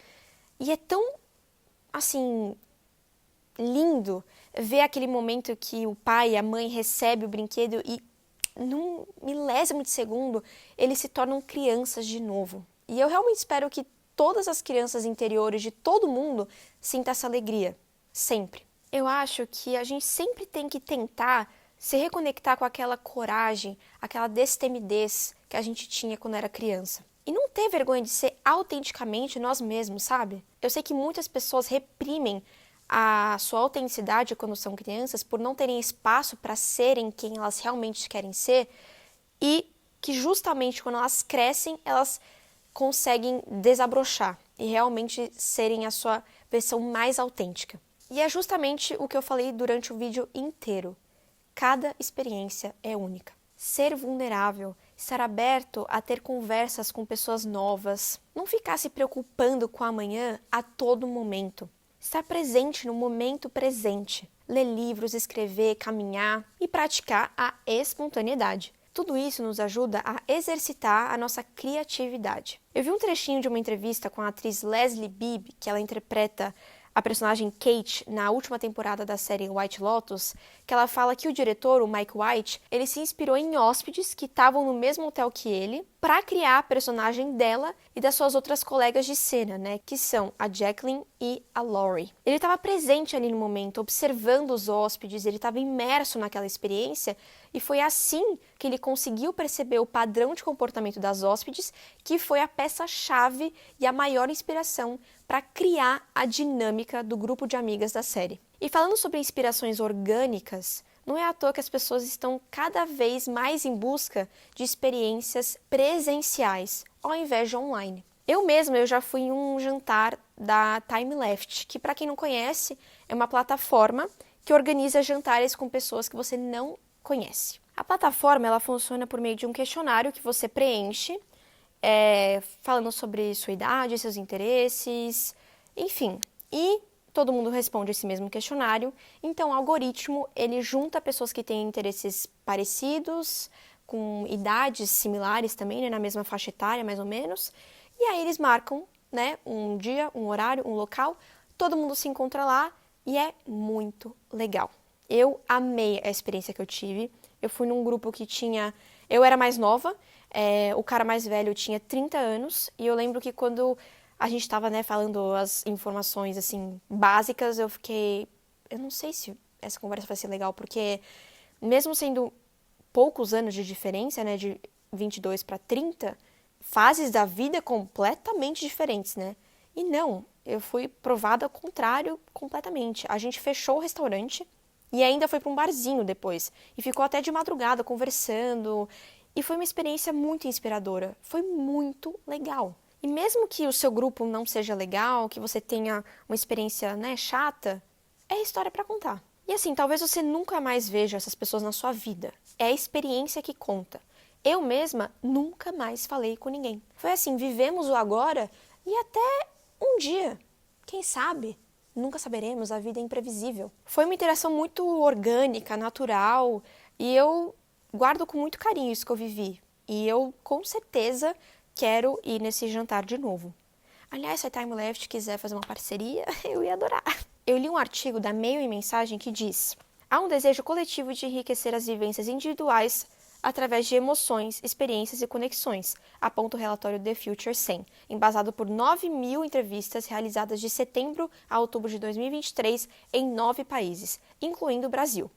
E é tão, assim, lindo ver aquele momento que o pai e a mãe recebem o brinquedo e num milésimo de segundo eles se tornam crianças de novo. E eu realmente espero que todas as crianças interiores de todo mundo sintam essa alegria, sempre. Eu acho que a gente sempre tem que tentar se reconectar com aquela coragem, aquela destemidez que a gente tinha quando era criança. E não ter vergonha de ser autenticamente nós mesmos, sabe? Eu sei que muitas pessoas reprimem a sua autenticidade quando são crianças por não terem espaço para serem quem elas realmente querem ser e que justamente quando elas crescem, elas conseguem desabrochar e realmente serem a sua versão mais autêntica. E é justamente o que eu falei durante o vídeo inteiro. Cada experiência é única. Ser vulnerável, estar aberto a ter conversas com pessoas novas, não ficar se preocupando com o amanhã a todo momento. Estar presente no momento presente, ler livros, escrever, caminhar e praticar a espontaneidade. Tudo isso nos ajuda a exercitar a nossa criatividade. Eu vi um trechinho de uma entrevista com a atriz Leslie Bibb, que ela interpreta a personagem Kate na última temporada da série White Lotus, que ela fala que o diretor, o Mike White, ele se inspirou em hóspedes que estavam no mesmo hotel que ele para criar a personagem dela e das suas outras colegas de cena, né, que são a Jacqueline e a Laurie. Ele estava presente ali no momento, observando os hóspedes, ele estava imerso naquela experiência e foi assim que ele conseguiu perceber o padrão de comportamento das hóspedes, que foi a peça-chave e a maior inspiração para criar a dinâmica do grupo de amigas da série. E falando sobre inspirações orgânicas, não é à toa que as pessoas estão cada vez mais em busca de experiências presenciais, ao invés de online. Eu já fui em um jantar da Time Left, que para quem não conhece, é uma plataforma que organiza jantares com pessoas que você não conhece. A plataforma ela funciona por meio de um questionário que você preenche, falando sobre sua idade, seus interesses, enfim. E todo mundo responde esse mesmo questionário. Então, o algoritmo, ele junta pessoas que têm interesses parecidos, com idades similares também, né, na mesma faixa etária, mais ou menos. E aí eles marcam, né, um dia, um horário, um local. Todo mundo se encontra lá e é muito legal. Eu amei a experiência que eu tive. Eu fui num grupo que tinha... Eu era mais nova, o cara mais velho tinha 30 anos, e eu lembro que quando a gente estava, né, falando as informações, assim, básicas, eu fiquei... Eu não sei se essa conversa vai ser legal, porque mesmo sendo poucos anos de diferença, né, de 22 para 30, fases da vida completamente diferentes, né? E não, eu fui provada ao contrário completamente. A gente fechou o restaurante e ainda foi para um barzinho depois, e ficou até de madrugada conversando... E foi uma experiência muito inspiradora, foi muito legal. E mesmo que o seu grupo não seja legal, que você tenha uma experiência, né, chata, é história para contar. E assim, talvez você nunca mais veja essas pessoas na sua vida. É a experiência que conta. Eu mesma nunca mais falei com ninguém. Foi assim, vivemos o agora e até um dia, quem sabe? Nunca saberemos, a vida é imprevisível. Foi uma interação muito orgânica, natural, e eu guardo com muito carinho isso que eu vivi. E eu, com certeza, quero ir nesse jantar de novo. Aliás, se a Time Left quiser fazer uma parceria, eu ia adorar. Eu li um artigo da Meio e Mensagem que diz: há um desejo coletivo de enriquecer as vivências individuais através de emoções, experiências e conexões, aponta o relatório The Future 100, embasado por 9.000 entrevistas realizadas de setembro a outubro de 2023 em 9 países, incluindo o Brasil.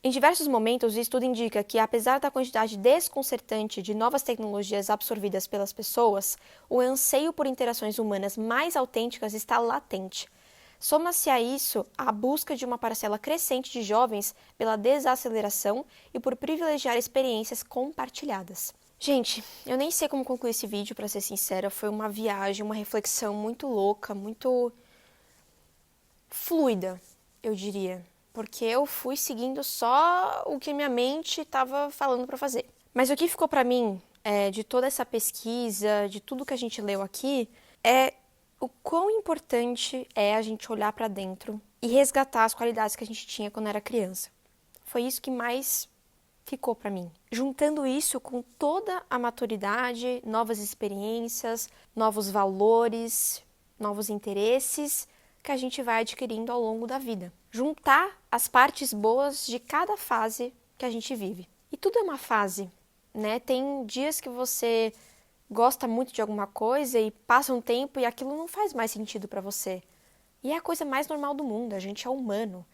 Em diversos momentos, o estudo indica que, apesar da quantidade desconcertante de novas tecnologias absorvidas pelas pessoas, o anseio por interações humanas mais autênticas está latente. Soma-se a isso a busca de uma parcela crescente de jovens pela desaceleração e por privilegiar experiências compartilhadas. Gente, eu nem sei como concluir esse vídeo, pra ser sincera. Foi uma viagem, uma reflexão muito louca, muito fluida, eu diria. Porque eu fui seguindo só o que minha mente estava falando pra fazer. Mas o que ficou pra mim, de toda essa pesquisa, de tudo que a gente leu aqui, é o quão importante é a gente olhar pra dentro e resgatar as qualidades que a gente tinha quando era criança. Foi isso que mais ficou pra mim. Juntando isso com toda a maturidade, novas experiências, novos valores, novos interesses que a gente vai adquirindo ao longo da vida. Juntar as partes boas de cada fase que a gente vive. E tudo é uma fase, né? Tem dias que você gosta muito de alguma coisa e passa um tempo e aquilo não faz mais sentido pra você. E é a coisa mais normal do mundo, a gente é humano.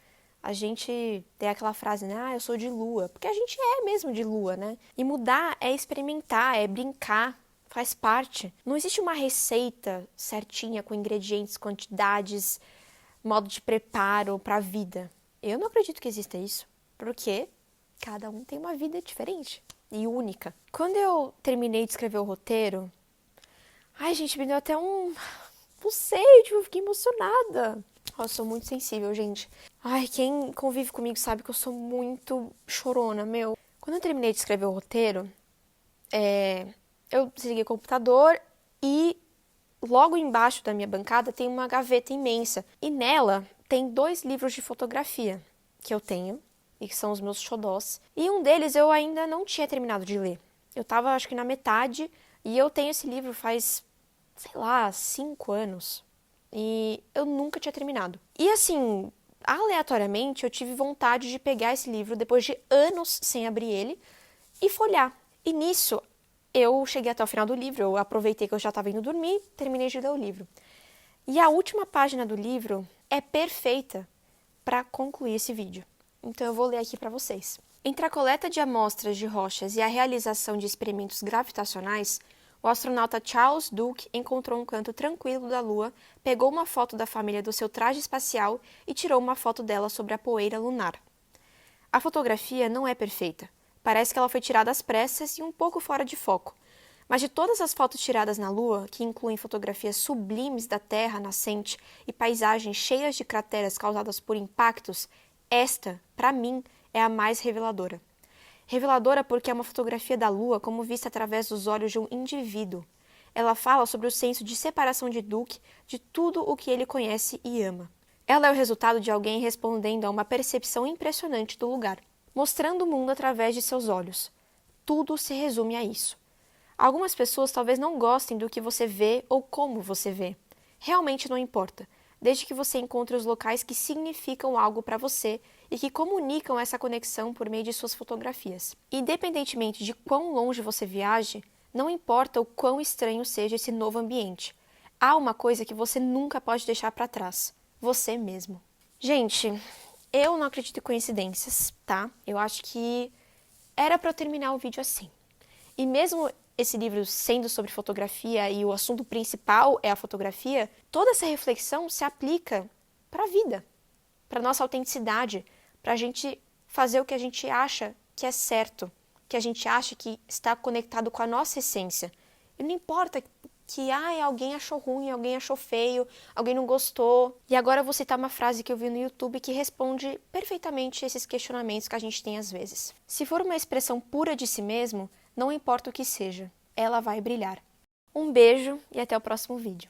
A gente tem aquela frase, né? Ah, eu sou de lua. Porque a gente é mesmo de lua, né? E mudar é experimentar, é brincar, faz parte. Não existe uma receita certinha com ingredientes, quantidades, modo de preparo pra vida. Eu não acredito que exista isso, porque cada um tem uma vida diferente e única. Quando eu terminei de escrever o roteiro, ai, gente, me deu até não sei, tipo, eu fiquei emocionada. Eu sou muito sensível, gente. Ai, quem convive comigo sabe que eu sou muito chorona, meu. Quando eu terminei de escrever o roteiro, eu desliguei o computador e logo embaixo da minha bancada tem uma gaveta imensa. E nela tem 2 livros de fotografia que eu tenho e que são os meus xodós. E um deles eu ainda não tinha terminado de ler. Eu tava, acho que na metade, e eu tenho esse livro faz, sei lá, 5 anos. E eu nunca tinha terminado. E assim, aleatoriamente, eu tive vontade de pegar esse livro depois de anos sem abrir ele e folhear. E nisso, eu cheguei até o final do livro, eu aproveitei que eu já estava indo dormir, terminei de ler o livro. E a última página do livro é perfeita para concluir esse vídeo. Então eu vou ler aqui para vocês. Entre a coleta de amostras de rochas e a realização de experimentos gravitacionais, o astronauta Charles Duke encontrou um canto tranquilo da Lua, pegou uma foto da família do seu traje espacial e tirou uma foto dela sobre a poeira lunar. A fotografia não é perfeita. Parece que ela foi tirada às pressas e um pouco fora de foco. Mas de todas as fotos tiradas na Lua, que incluem fotografias sublimes da Terra nascente e paisagens cheias de crateras causadas por impactos, esta, para mim, é a mais reveladora. Reveladora porque é uma fotografia da Lua como vista através dos olhos de um indivíduo. Ela fala sobre o senso de separação de Duke de tudo o que ele conhece e ama. Ela é o resultado de alguém respondendo a uma percepção impressionante do lugar, mostrando o mundo através de seus olhos. Tudo se resume a isso. Algumas pessoas talvez não gostem do que você vê ou como você vê. Realmente não importa, desde que você encontre os locais que significam algo para você e que comunicam essa conexão por meio de suas fotografias. Independentemente de quão longe você viaje, não importa o quão estranho seja esse novo ambiente. Há uma coisa que você nunca pode deixar para trás: você mesmo. Gente, eu não acredito em coincidências, tá? Eu acho que era para eu terminar o vídeo assim. E mesmo esse livro sendo sobre fotografia e o assunto principal é a fotografia, toda essa reflexão se aplica para a vida, para nossa autenticidade, para a gente fazer o que a gente acha que é certo, que a gente acha que está conectado com a nossa essência. E não importa que alguém achou ruim, alguém achou feio, alguém não gostou. E agora eu vou citar uma frase que eu vi no YouTube que responde perfeitamente esses questionamentos que a gente tem às vezes. Se for uma expressão pura de si mesmo, não importa o que seja, ela vai brilhar. Um beijo e até o próximo vídeo.